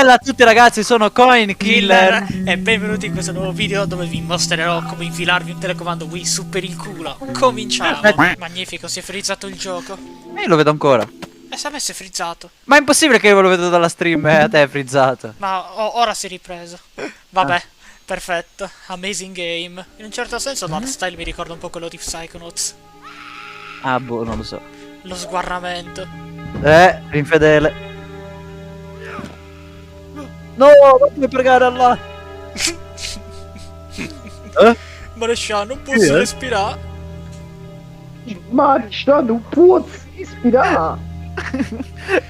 Bella a tutti ragazzi, sono Coin Killer E benvenuti in questo nuovo video dove vi mostrerò come infilarvi un telecomando Wii su per il culo. Cominciamo. Magnifico, si è frizzato il gioco. Io lo vedo ancora. E se a me si è frizzato. Ma è impossibile che io lo vedo dalla stream e a te è frizzato. Ma ora si è ripreso. Vabbè, perfetto. Amazing game. In un certo senso l'art style mi ricorda un po' quello di Psychonauts. Ah boh, non lo so. Lo sguarramento. Infedele. No, non pregare Allah. Marescià, non posso respirare. Marescià, non può respirare.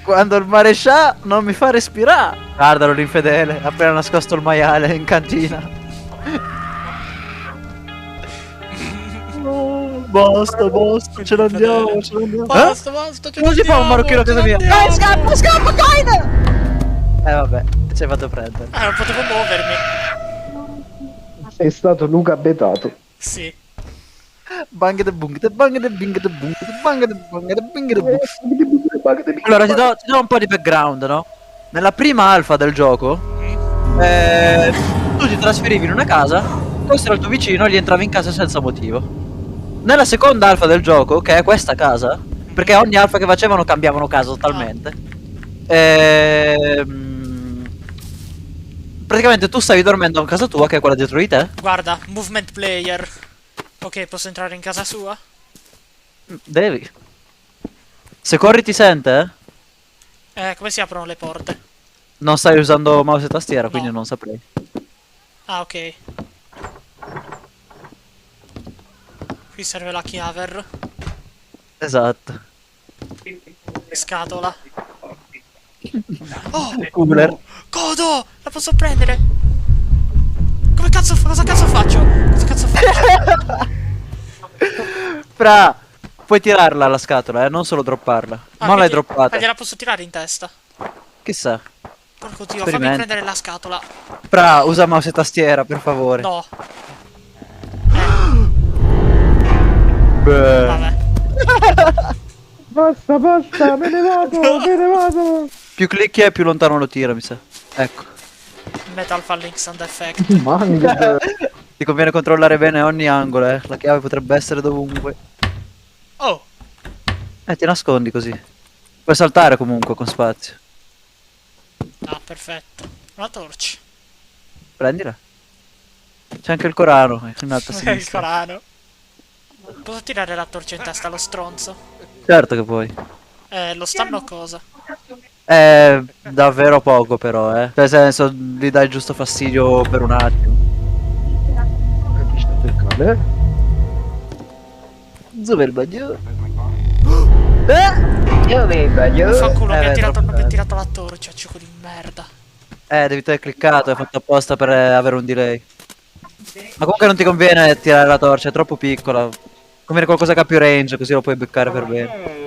Quando il marescià non mi fa respirare. Guardalo l'infedele, ha appena nascosto il maiale in cantina. No, basta, ce ne andiamo, Basta, ce ne non si fa un marocchino a casa mia. Scappa, Coin! Vabbè, ci hai fatto prendere. non potevo muovermi. È stato Luca Betato. Sì. Bang de bung, de bang de bing de bung, de bang de bung, de bing de bung. Allora ti do un po' di background, no? Nella prima alfa del gioco tu ti trasferivi in una casa, questo era il tuo vicino e gli entravi in casa senza motivo. Nella seconda alfa del gioco, che è questa casa, perché ogni alfa che facevano cambiavano casa totalmente, praticamente tu stavi dormendo in casa tua, che è quella dietro di te. Guarda, movement player. Ok, posso entrare in casa sua? Devi. Se corri ti sente, Come si aprono le porte? Non stai usando mouse e tastiera, No. quindi non saprei. Ah, ok. Qui serve la chiaver. Esatto. Scatola. Oh! Cooler. Godo! La posso prendere! Come cazzo cosa cazzo faccio? Cosa cazzo faccio? Fra, puoi tirarla la scatola, non solo dropparla. Non l'hai droppata. Ma gliela posso tirare in testa? Chissà. Porco dio, fammi Sperimenta. prendere la scatola. Fra, usa mouse e tastiera, per favore. No. Beh. Vabbè. Basta, me ne vado. Più clicchi e più lontano lo tira, mi sa. Ecco. Metal falling sound effect. Manga. Ti conviene controllare bene ogni angolo, La chiave potrebbe essere dovunque. Oh! Ti nascondi così. Puoi saltare comunque con spazio. Ah, perfetto. Una torcia. Prendila. C'è anche il Corano in alto a Il sinistra. Corano. Posso tirare la torcia in testa allo stronzo? Certo che puoi. Lo stanno cosa? Davvero poco però, Cioè, nel senso, gli dai giusto fastidio per un attimo. Dove il bagno? Fanculo, mi ha troppo tirato la torcia, ciuco di merda. devi aver cliccato, è fatto apposta per avere un delay. Ma comunque non ti conviene tirare la torcia, è troppo piccola. Conviene qualcosa che ha più range, così lo puoi beccare per bene.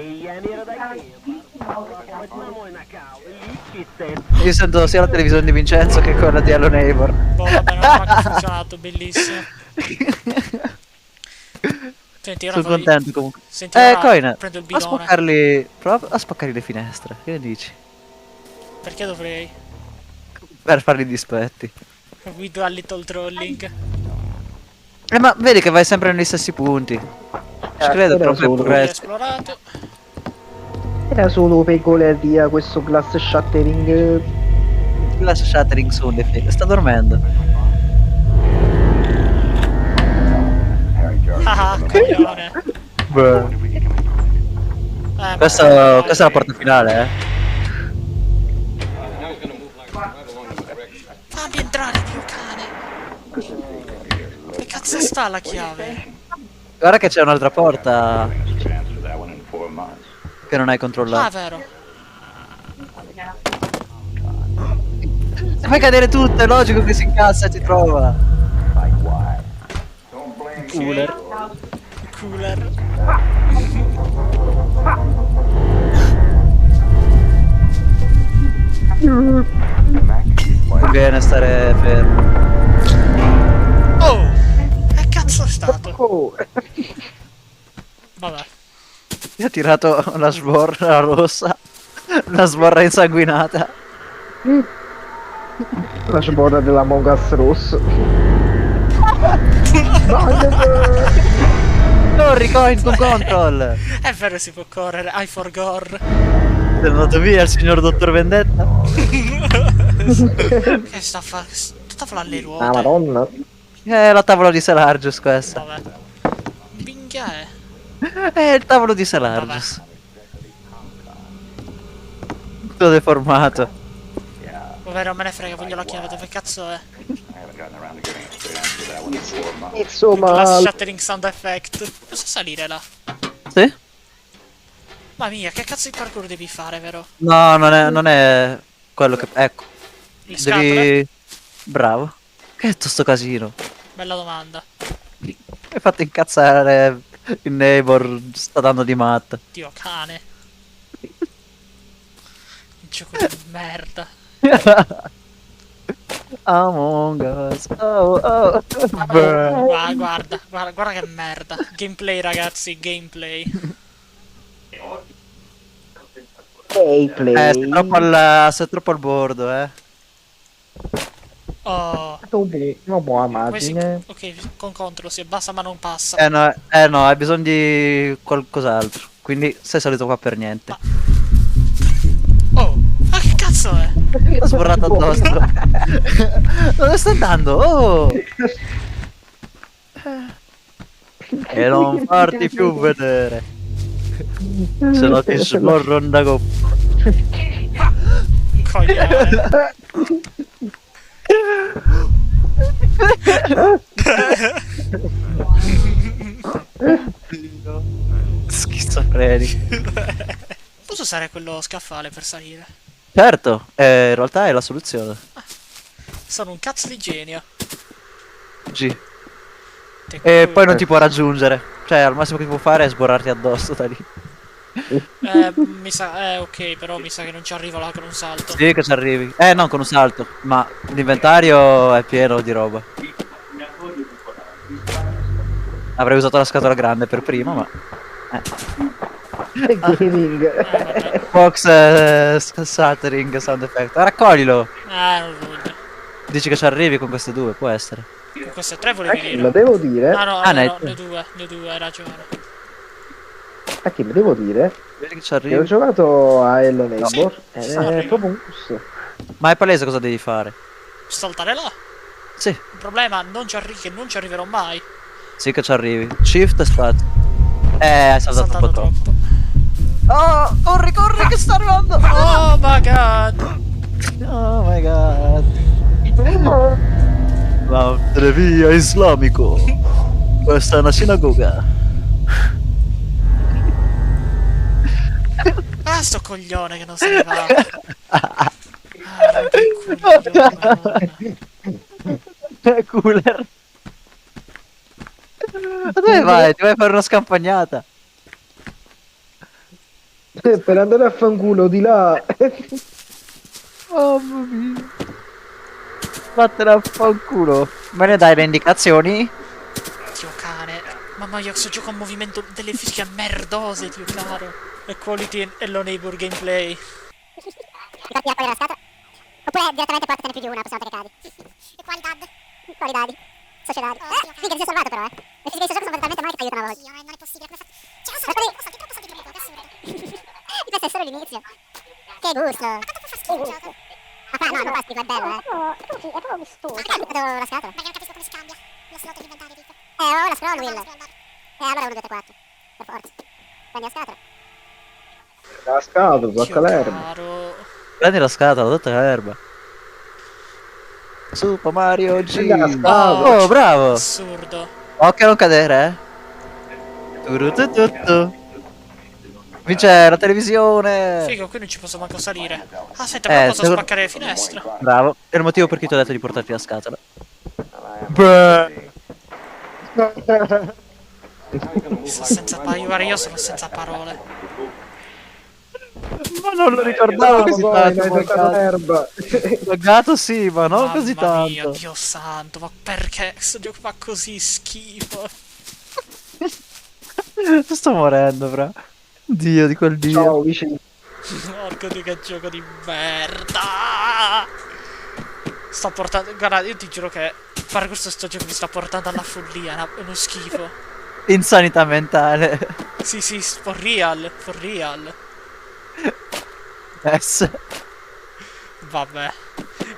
Io sento sia la televisione di Vincenzo che quella di Hello Neighbor. Boh, vabbè, non ha manco funzionato, bellissimo. Senti, ora Sono contento comunque. Senti, ora Coin, prendo il a bidone. spaccarli. Prova a spaccargli le finestre. Che ne dici? Perché dovrei? Per fargli dispetti. We do a little trolling. Ma vedi che vai sempre negli stessi punti. Ci credo, era troppo solo. Ho progresso. esplorato. Era solo peculiarità questo glass shattering. La shattering sound effect. Sta dormendo. Ah, coglione. Questa è la porta finale, Fammi entrare, Dio cane. Dove cazzo sta la chiave? Guarda che c'è un'altra porta che non hai Ah, controllato. vero. Se fai cadere tutto, è logico che si incassa e ti trova. Cooler. Cooler. Conviene stare fermo. Oh! Che cazzo è stato? Oh, Vabbè. Io ho tirato la sborra rossa. Una sborra insanguinata. La ciabatta della Mongas rosso. Corri, coin con control! È vero, si può correre. I forgot. È andato via il signor Dottor Vendetta? Che sta a fare? Sta a fare le ruote. Ah, madonna. È la tavola di Salargius questa. Vabbè. Minchia è. È il tavolo di Salargius. Tutto deformato. Vabbè, non me ne frega, voglio la chiave. Dove cazzo è? Insomma, Glass shattering sound effect. Posso salire là? Sì? Ma mia, che cazzo di parkour devi fare, vero? No, non è quello che... Ecco, Le scatole? devi... Bravo. Che è tutto sto casino? Bella domanda. Mi hai fatto incazzare il neighbor, sta dando di matta. Dio cane. Un gioco di merda. Among Us. Oh, oh. Beh. Guarda che merda. Gameplay, ragazzi, gameplay. gameplay. Sei troppo al bordo, eh. Oh. Una buona Questi- immagine. ok, con control si abbassa ma non passa. No, hai bisogno di qualcos'altro. Quindi sei salito qua per niente. Oh, ma che cazzo è? Ho sborrato addosso. Dove sta andando? Oh! E non farti più vedere. Se no ti sborro da coppa. Coglione. Schizofrenico. Posso usare quello scaffale per salire? Certo, in realtà è la soluzione. Sono un cazzo di genio. G. Te E culo. poi non ti può raggiungere. Cioè, al massimo che può fare è sborrarti addosso da lì. Mi sa... ok, però mi sa che non ci arrivo là con un salto. Sì, che ci arrivi. Non con un salto, ma l'inventario è pieno di roba. Avrei usato la scatola grande per prima, ma... Gaming. Vabbè. Fox Shattering sound effect. Raccoglilo. Non voglio. Dici che ci arrivi con queste due, può essere. Con queste tre volevi Lo dire? devo dire. Ah no, Ah, no, net. le due, hai ragione. A chi lo devo dire? Vedi che ci Che ho arrivi. giocato a Hello Neighbor. Sì, Ed arriva. è proprio un gusto. Ma è palese cosa devi fare. Saltare là. Sì, Il problema che non ci arriverò mai. sì che ci arrivi. Shift e spazio. Hai Ho saltato un saltato po' troppo. troppo. Oh, corri che sta arrivando. Oh my god. Oh my god. La televia islamico. Questa è una sinagoga. Ah, sto coglione che non se ne va. Che coglione. Cooler. Ma dove vai? Ti vai a fare una scampagnata? Per andare a fanculo di là. Mamma mia. Vattene a fanculo. Me ne dai le indicazioni? Dio cane. Mamma mia, questo gioco ha un movimento delle fisiche merdose, Dio caro. E quality Hello Neighbor gameplay. Infatti la la scatola. Oppure direttamente portatene più di una, possiamo che cadi. E quali dadi? Quali dadi? Sociedadi. Minchia, ti sei salvato però, Le fisiche di questo gioco sono talmente male che ti aiutano a volte. Non è possibile, come fa? Cioè, salti troppo, salti troppo, che assurdo. Questo è solo l'inizio. Che gusto. Ma quanto fa schifo il gioco? Ma qua no, non fa schifo, è bello, Sì, è proprio vistoso. Ma che devo la scatola? Perché non capisco come si cambia la slot dell'inventario, tipo. Ho la scroll wheel. Allora 1, 2, 3, 4. Per forza. Prendi la scatola. La scatola, Dio tocca l'erba. caro. Prendi la scatola, tutta l'erba. Super Mario G. La scatola. Oh, bravo. Assurdo. Occhio a non cadere, Turutututtu. Vince la televisione. Figo, qui non ci posso manco salire. Aspetta, però posso secondo- spaccare le finestre. Bravo. È il motivo per cui ti ho detto di portarti la scatola. Beh. Sto senza guarda, io sono senza parole. Ma non lo ricordavo così tanto. Hai toccato l'erba. Buggato sì, ma non Mamma così mia, tanto. Dio santo, ma perché questo gioco fa così schifo? Sto morendo, fra. Dio di quel dio. Ciao vicino. Porco di che gioco di merda! Sto portando... Guarda, io ti giuro che fare questo sto gioco mi sta portando alla follia, è uno schifo. Insanità mentale. Sì, sì, for real, for real. Yes. Vabbè.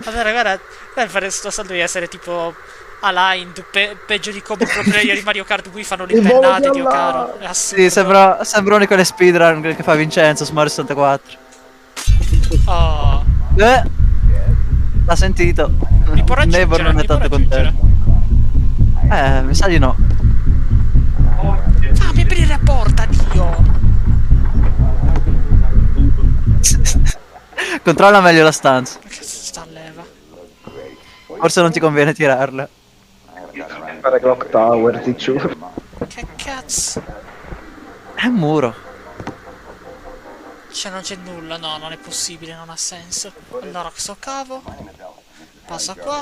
Allora, guarda, per fare sto salto di essere tipo aligned, peggio di come pro player di Mario Kart Wii fanno le Il volo pennate, di Dio Allah! caro. È assurdo. Sì, sembra una di quelle speedrun che fa Vincenzo su Mario 64. Oh, L'ha sentito. mi può raggiungere, Nevor non è mi può tanto con te. raggiungere. Mi sa di no. Fammi aprire la porta, Dio. Controlla meglio la stanza. Ma che sta a leva? Forse non ti conviene tirarla. Fare Clock Tower, Ticciur. Che cazzo? È un muro. Cioè non c'è nulla, no, non è possibile, non ha senso. Allora questo cavo passa qua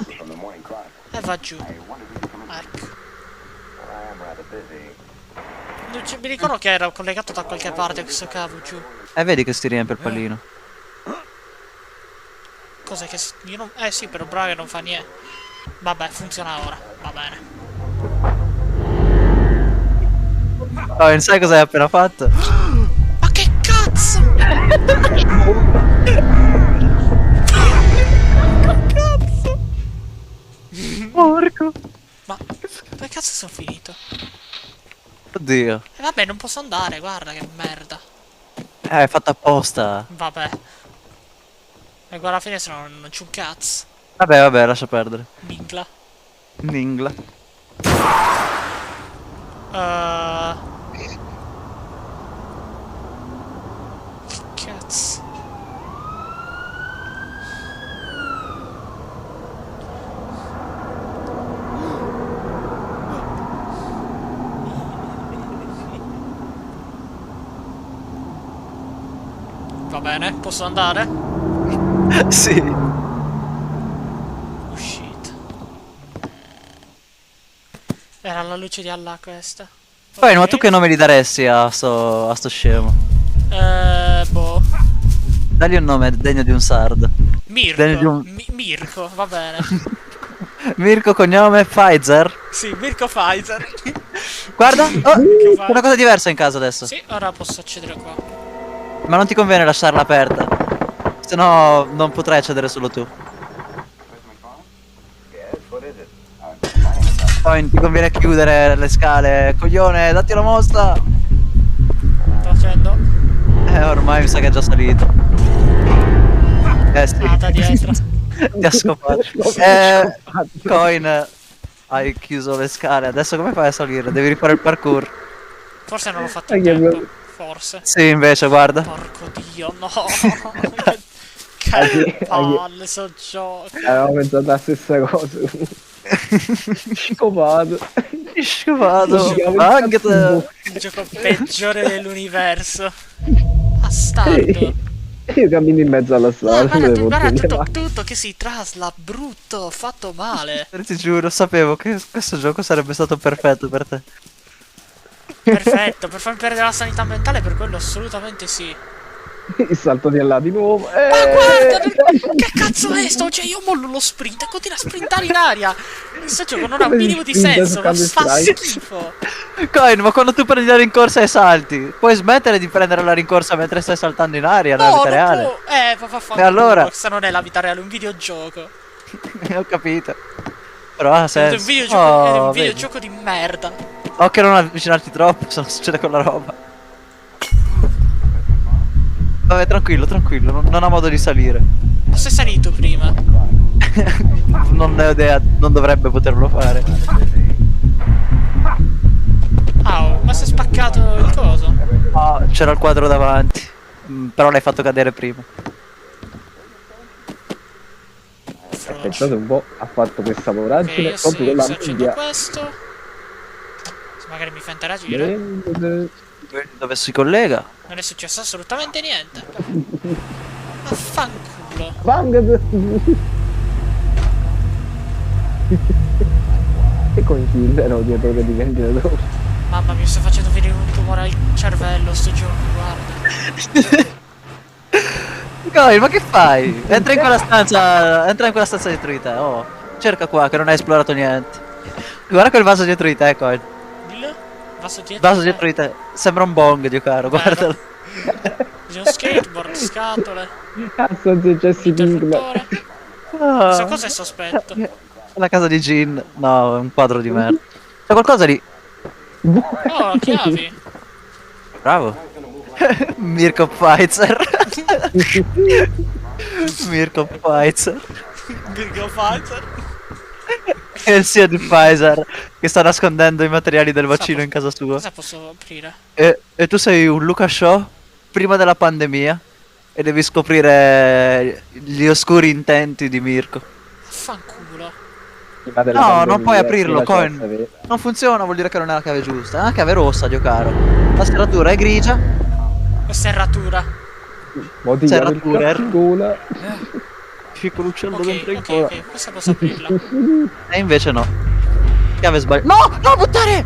e va giù. Ecco. Mi ricordo che era collegato da qualche parte questo cavo giù. Vedi che si riempie il pallino. Cos'è che io non... sì, però bravo non fa niente. Vabbè, funziona ora, va bene. Oh, sai cosa hai appena fatto? Ma che cazzo? Cazzo? Porco. Ma dove cazzo sono finito? Oddio. E vabbè, non posso andare, guarda che merda. È fatto apposta. Vabbè. E guarda alla fine se no non c'è un cazzo. Vabbè, lascia perdere. Mingla. Ningla. Che cazzo. Va bene, posso andare? Sì. Uscita. Era la luce di Allah questa. Poi, ma Ok. tu che nome gli daresti a sto scemo? Boh. Dagli un nome degno di un sardo. Mirko. Degno di un... Mirko, va bene. Mirko, cognome, Pfizer. Sì, Mirko Pfizer. Guarda, oh, Che c'è una cosa diversa in casa adesso. Sì, ora posso accedere qua. Ma non ti conviene lasciarla aperta. Se no non potrai accedere solo tu. Poi ti conviene chiudere le scale. Coglione, datti la mossa. Sto facendo. Ormai mi sa che è già salito. Sì. Ah, da dietro. Ti ha scopato. Coin, hai chiuso le scale. Adesso come fai a salire? Devi rifare il parkour. Forse non l'ho fatto in tempo. Forse. Sì, invece, guarda. Porco dio, no. Che palle, so gioco. Avevo pensato la stessa cosa. Scopato. Scopato. Anche Il gioco peggiore dell'universo. Bastardo. Io cammino in mezzo alla strada. Guarda tutto che si trasla, brutto, fatto male. Ti giuro, sapevo che questo gioco sarebbe stato perfetto per te. Perfetto, per farmi perdere la sanità mentale, per quello assolutamente sì. Il salto di là di nuovo. Ma guarda, che cazzo è sto? Cioè io mollo lo sprint e continua a sprintare in aria. Questo gioco non ha un minimo di senso, ma fa schifo. Coin, ma quando tu prendi la rincorsa e salti, puoi smettere di prendere la rincorsa mentre stai saltando in aria nella vita reale? Fa E allora? questa non è la vita reale, è un videogioco. Ho capito. Però ha È senso. un videogioco, è un vedi. videogioco di merda. Occhio a non avvicinarti troppo, se no succede quella roba. Vabbè, tranquillo, non ha modo di salire. Ma sei salito prima? Non ne ho idea, non dovrebbe poterlo fare. Ma si è spaccato il coso? No, c'era il quadro davanti. Però l'hai fatto cadere prima. Pensate un po', ha fatto questa Ok, voragine io proprio con sto la facendo media. questo. Se magari mi fa interagire. Dove si collega? Non è successo assolutamente niente. Affanculo. Bang! E con Killer dietro che diventa dopo. Mamma mia, sto facendo venire un tumore al cervello sto gioco, guarda. Coil, ma che fai? Entra in quella stanza dietro di te, oh. Cerca qua, che non hai esplorato niente. Guarda quel vaso dietro di te, Coil. Dillo? Vaso Vaso dietro di te. Sembra un bong, Dio caro, guardalo. C'è uno skateboard, scatole, Cazzo di Jesse Pinkman. interruttore. Ah, Questo cos'è sospetto? la casa di Jean. No, è un quadro di merda. C'è qualcosa lì. Oh, chiavi. Bravo. Mirko Pfizer. Mirko Pfizer. Virgo Pfizer. È il CEO di Pfizer che sta nascondendo i materiali del vaccino in casa sua. Cosa posso aprire? E tu sei un Luca Shaw prima della pandemia e devi scoprire gli oscuri intenti di Mirko. Fanculo. No, non puoi aprirlo, Coin. Non funziona, vuol dire che non è la chiave giusta. È una chiave rossa, Dio caro. La serratura è grigia. Serratura. Serratura, in gola. Piccolo uccello Ok, dentro in ok, gola. ok. Questa posso aprirla. E invece no. Chiave sbagliata. No! No, buttare!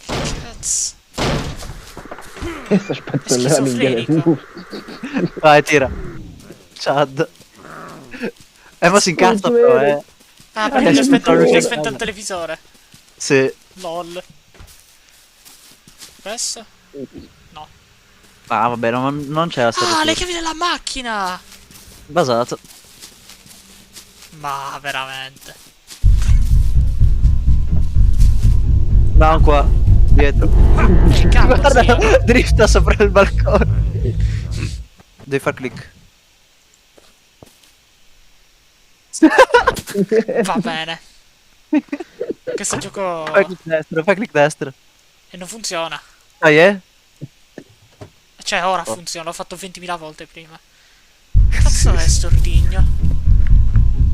Cazzo. E sta spazzolando la minchia del muro. Vai, tira. Chad. Ma si incazza però, Ah, perché gli ho spento il televisore. Sì. LOL. Questo? No. Ah, vabbè, non c'è la serratura. Ah, le chiavi della macchina! Basato. Ma veramente. No, qua. Dietro. Che cavolo Guarda, sia? drifta sopra il balcone. Devi far click. Va bene. Questo gioco... Fai click destro, fai click destro. E non funziona. Dai, Cioè, ora funziona. L'ho fatto 20.000 volte prima. Cazzo è stordigno?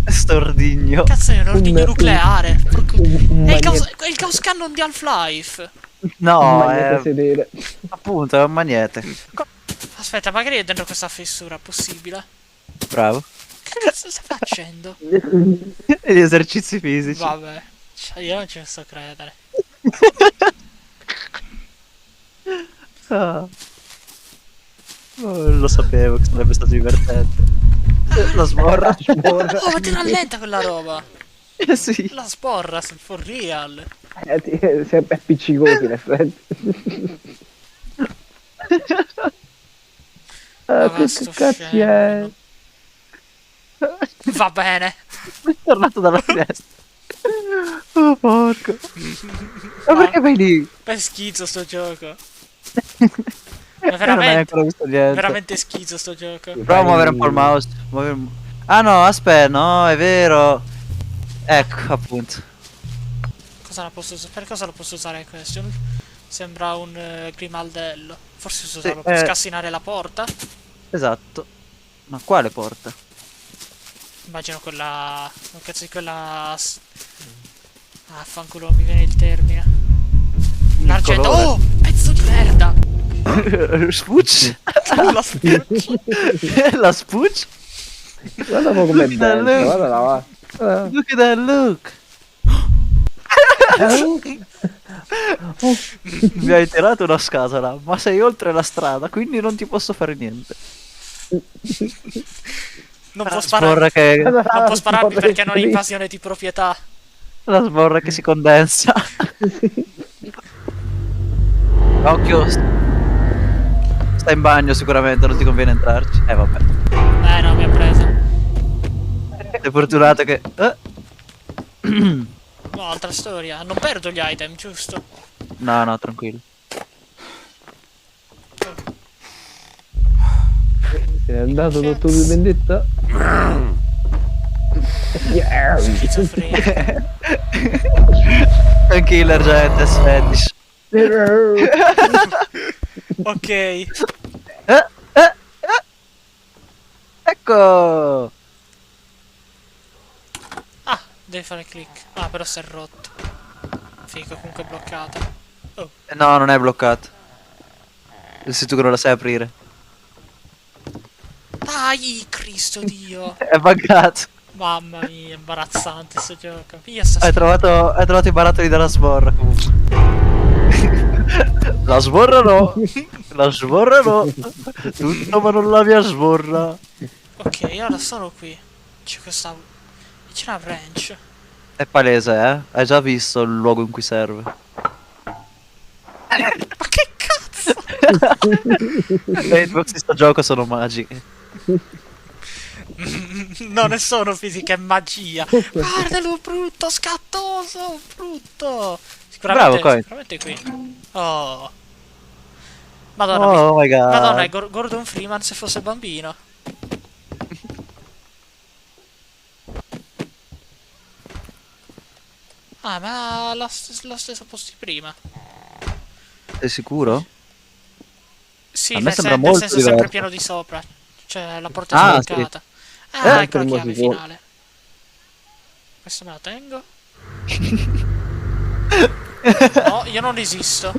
Stordigno. Cazzo è un ordigno nucleare. È il Magnete Gauss Cannon di Half-Life. No, sedere. appunto, è un magnete. Aspetta, magari è dentro questa fessura, possibile? Bravo. Che cazzo stai facendo? E gli esercizi fisici. Vabbè, cioè, io non ci posso credere. Ah. Oh, lo sapevo che sarebbe stato divertente. La sborra. Oh, ma ti rallenta quella roba. Sì. La sporra, for real. Si è appiccicosi in effetti. Ma Che sto cazzo è? scemo. Va bene. È tornato dalla finestra. Oh porco. Ma perché vai lì? È schizzo sto gioco. Non Ma hai veramente, ancora visto niente. veramente schizzo sto gioco. Prova a muovere un po' il mouse. Ah no, aspetta, no, è vero. Ecco, appunto. Cosa la posso usare? Per cosa lo posso usare questo? Sembra un grimaldello. Forse posso usarlo per scassinare la porta. Esatto. Ma quale porta? Immagino quella... Oh, cazzo di quella... Ah, fanculo, mi viene il termine. L'argento... colore. Oh! Pezzo di merda! Spucci? La spucci. La spucci? Guarda un po' com'è Look at that bello, look. guarda là. Look at that look. Mi hai tirato una scatola, ma sei oltre la strada, quindi non ti posso fare niente. Non La può sparare. sborra che, Non può spararmi perché non ho invasione di proprietà. la sborra che si condensa. Occhio. Sta in bagno sicuramente, non ti conviene entrarci. Vabbè. No, mi ha preso. Sei fortunato che... No, altra storia. Non perdo gli item, giusto? No, no, tranquillo. Se n'è andato dottor di vendetta. Schizofrenico. Un killer gente fetish. Ok. Ecco. Ah, devi fare click. Ah, però si è rotto. Figo, comunque è bloccata. Oh. No, non è bloccato. Sei tu che non la sai aprire. Dai, Cristo Dio. È buggato. Mamma mia, imbarazzante sto gioco. Io sto Hai trovato i barattoli della sborra comunque. La sborra no. La sborra no. Tutto ma non la mia sborra. Ok, ora sono qui. C'è questa... C'è una branch. È palese, eh? Hai già visto il luogo in cui serve. Ma che cazzo? Le hitbox di sto gioco sono magiche. Non ne sono fisica, è magia. Guardalo, brutto, scattoso, brutto. Bravo, Coin. Sicuramente qui. Oh. Madonna, Oh my god. Madonna, è Gordon Freeman se fosse bambino. Ah, ma la stessa posto di prima. Sei sicuro? Sì, A me nel sembra nel molto senso diverso. sempre pieno di sopra. Cioè, la porta Ah, è sbloccata. Ah, ecco la primo chiave sicuro. finale. Questa me la tengo. No, io non esisto.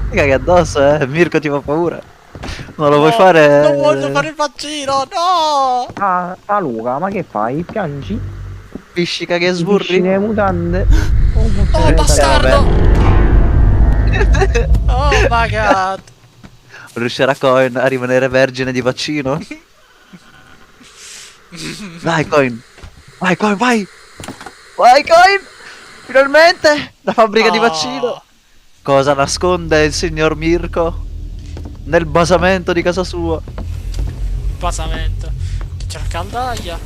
Mica che addosso, eh. Mirko ti fa paura. Non lo vuoi No, fare? Non voglio fare il vaccino, no! Ah, Luca, ma che fai? Piangi? Piscica che Sburri sburri. le mutande? Oh, bastardo! Oh my god! Riuscirà Coin a rimanere vergine di vaccino? Vai Coin. Vai Coin, vai. Vai Coin. Finalmente la fabbrica di Oh. vaccino. Cosa nasconde il signor Mirko nel basamento di casa sua? Basamento. C'è la caldaia.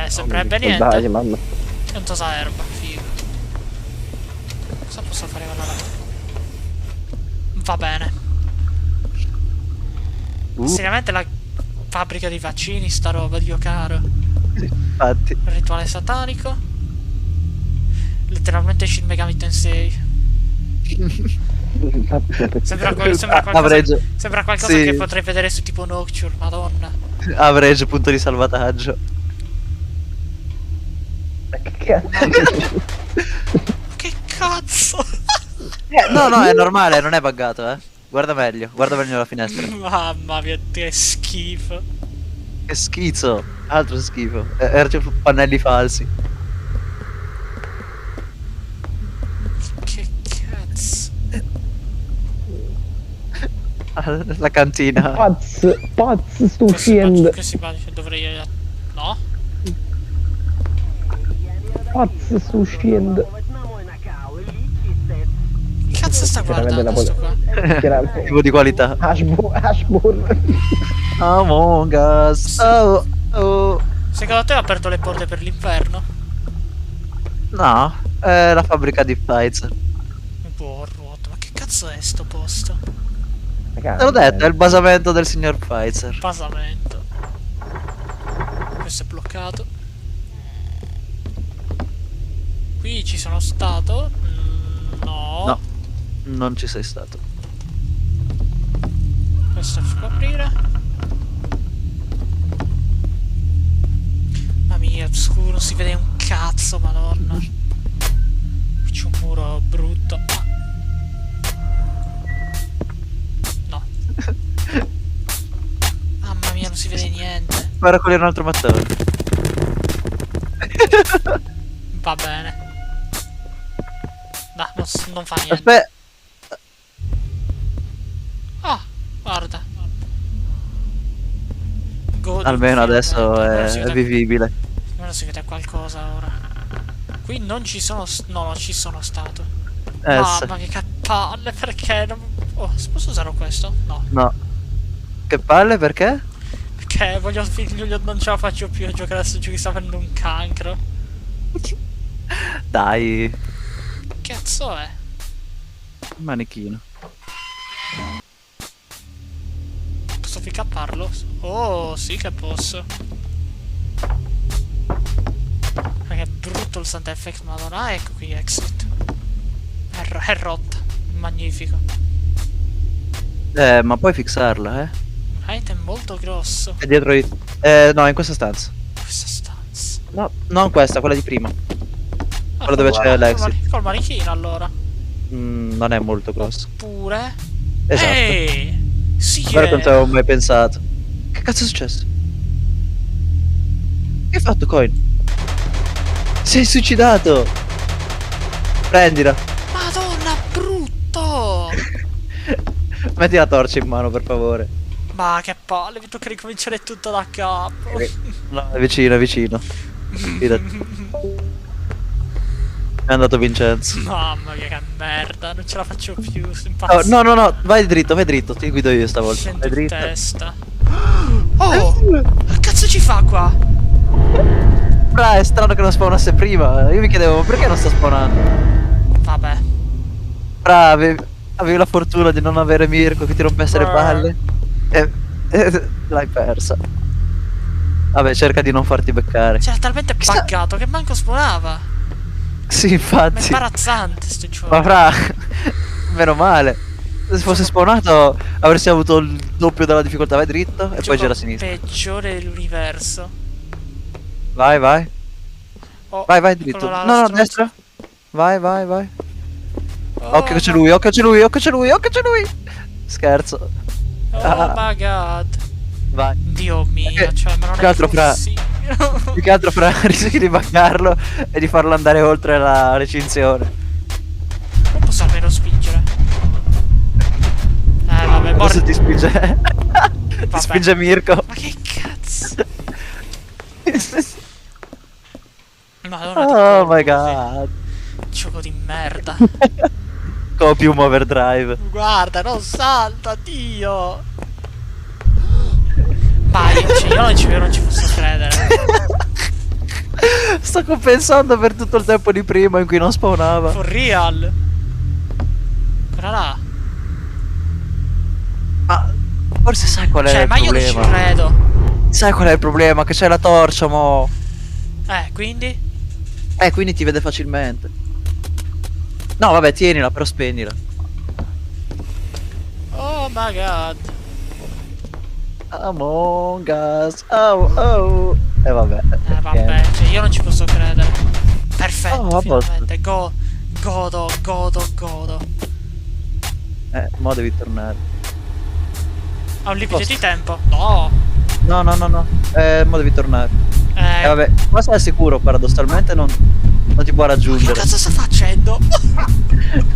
Sembrerebbe Dai, niente. mamma. È un tosa erba, figo. Cosa posso fare con la... Va bene. Seriamente la fabbrica di vaccini, sta roba, Dio caro. Infatti. Rituale satanico. Letteralmente Shin Megami Tensei. Sembra qualcosa, Average. sembra qualcosa Sì. che potrei vedere su tipo Nocturne, madonna. Average punto di salvataggio. Che Che cazzo? No, no, è normale, non è buggato, eh. Guarda meglio la finestra. Mamma mia, che schifo. Che schifo. Altro schifo. Erano pannelli falsi. Che cazzo. La cantina. Pazz, sto uscendo. Che si immagina dovrei... No? Pazz, sto uscendo. Che cazzo sta Chiaramente guardando la sto qua? Chiaramente. Tipo di qualità. Ashburn. Among Us. Oh, oh. Secondo te ha aperto le porte per l'inferno? No, è la fabbrica di Pfizer. Boh, rotto, ma che cazzo è sto posto? Te l'ho detto, è il basamento del signor Pfizer. Basamento. Questo è bloccato. Qui ci sono stato? No. No, non ci sei stato. Questo si può aprire. Mamma mia, scuro, non si vede un cazzo, madonna. Qui c'è un muro brutto. No. Mamma mia, non si vede niente. Guarda quello è un altro mattone. Va bene. No, non fa niente. Aspetta. Ah, guarda. Godi Almeno un film, adesso almeno si è vede- vivibile. almeno si vede qualcosa ora. Qui non ci sono... No, non ci sono stato. Sì. Mamma che palle, perché non... Oh, posso usare questo? No. No. Che palle, perché? Perché non ce la faccio più a giocare a sto gioco, sta avendo un cancro. Dai, Che cazzo è? manichino. Posso picapparlo? Oh, sì che posso. Ma che brutto il sound effect, madonna. Ah, ecco qui, exit. È rotta. Magnifico. Ma puoi fixarla, eh? Un item molto grosso. È dietro i... no, in questa stanza. Questa stanza. No, non questa, quella di prima. Ah, Quello dove c'è l'exit. Col manichino allora. Non è molto grosso. Pure. Esatto. Sì, Guarda quanto avevo mai pensato. Che cazzo è successo? Che hai fatto, Coin? Sei suicidato! Prendila. Madonna, brutto! Metti la torcia in mano, per favore. Ma che palle, mi tocca ricominciare tutto da capo. No, è vicino, è vicino. Fidati. È andato Vincenzo. Mamma mia, che merda, non ce la faccio più, sto Oh, impazzendo. no, vai dritto, ti guido io stavolta. Scendo Vai in dritto. testa. Oh! Che cazzo ci fa qua? Fra, è strano che non spawnasse prima. Io mi chiedevo perché non sta spawnando. Vabbè. Fra, avevi la fortuna di non avere Mirko che ti rompesse le palle. E l'hai persa. Vabbè, cerca di non farti beccare. C'era talmente buggato che manco spawnava. Sì, Ma è infatti. imbarazzante sto gioco. Ma fra, meno male. Se fosse spawnato avresti avuto il doppio della difficoltà. Vai dritto e poi gira a sinistra. Peggiore dell'universo. Vai, vai. Oh, Vai dritto. eccolo là, No, lo no, stronzo. destra. Vai. Oh, Occhio che c'è lui, occhio che c'è lui. Scherzo. Oh my god. Vai. Dio mio, cioè, ma non Che è altro, fra? possibile. Più che altro fra rischi di buggarlo e di farlo andare oltre la recinzione. Non posso almeno spingere. Vabbè, Adesso morto. ti spinge. Ti spinge Mirko. Ma che cazzo? Madonna, Oh ti my colpo god. così. Gioco di merda. Copium overdrive. Guarda, non salta, Dio. Ma io non ci posso credere. Sto compensando per tutto il tempo di prima in cui non spawnava. For real. Guarda là. Ma forse sai qual è Cioè, il ma io non ci problema? credo. Sai qual è il problema? Che c'è la torcia, mo. Quindi? Quindi ti vede facilmente. No, vabbè, tienila, però spegnila. Oh my god. Among Us. Oh. E vabbè. Vabbè, cioè, io non ci posso credere. Perfetto, Oh, vabbè. finalmente. Godo. Mo devi tornare. Ha un limite Posso? di tempo? No. No. Mo devi tornare. Vabbè, qua sei al sicuro, paradossalmente non ti può Che raggiungere. cazzo sta facendo?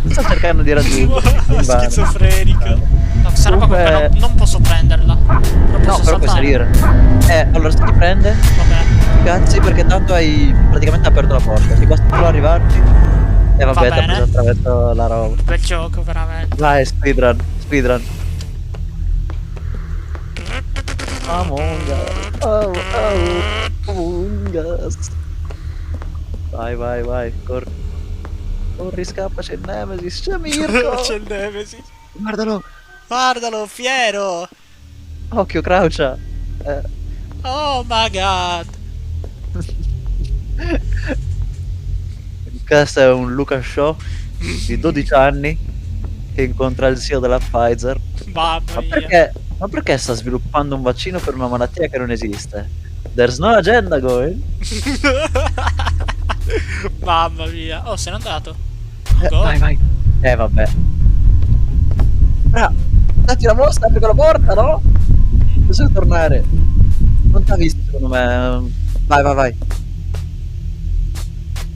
Sto cercando di raggiungere. invano. Schizofrenico. No, questa roba Comunque- comunque non posso prenderla. Non No, posso però puoi saltare. salire. Allora se ti prende, Vabbè. cazzi, perché tanto hai praticamente aperto la porta. Ti basta solo arrivarci. E Va vabbè, ti ha bene. preso attraverso la roba. Bel gioco, veramente. Vai, speedrun. Among Us. Oh. Among Us. Vai, corri, scappa, c'è il Nemesis, c'è Mirko. C'è il Nemesis. Guardalo, Guardalo, fiero. occhio, croucha. Oh my god. Questo è un Lucas Shaw di 12 anni che incontra il CEO della Pfizer. Mamma Ma mia. perché sta sviluppando un vaccino per una malattia che non esiste? There's no agenda going. Mamma mia. Oh, se n'è andato. Go. Vai. Vabbè. Datti la mossa, apri quella porta, no? Bisogna tornare. Non t'ha visto, secondo me. Vai.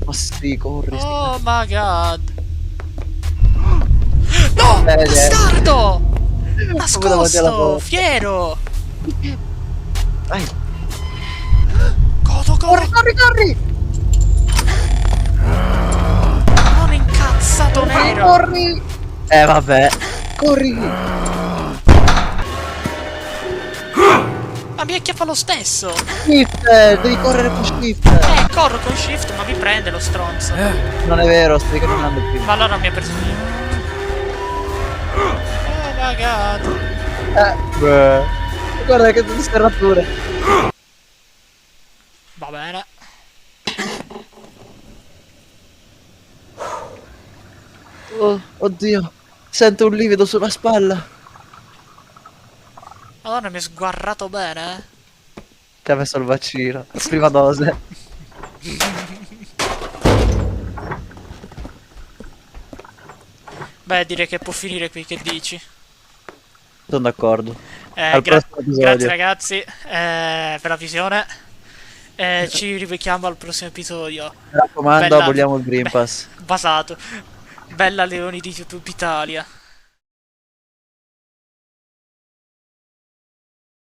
Ma sì, corri. Oh my god. No! Bastardo! Come davanti alla Nascosto! porta. Fiero! Vai. Godo! Corri! Non incazzato nero! Corri! Vabbè. Corri! Ma mi acchiappa lo stesso! Shift! Devi correre con shift! Corro con shift, ma mi prende lo stronzo. Non è vero, stai camminando prima. Ma allora mi ha preso via. Oh my god! Beh. Guarda che serrature. Va bene. Oh, oddio. Sento un livido sulla spalla. Madonna, mi è sguarrato bene, eh? Ti ha messo il vaccino. Prima dose. Beh, direi che può finire qui, che dici? Sono d'accordo. Al prossimo episodio. Grazie ragazzi per la visione. Ci rivecchiamo al prossimo episodio. Mi raccomando, Bella- aboliamo il Green beh, Pass. Basato. Bella Leoni di YouTube Italia.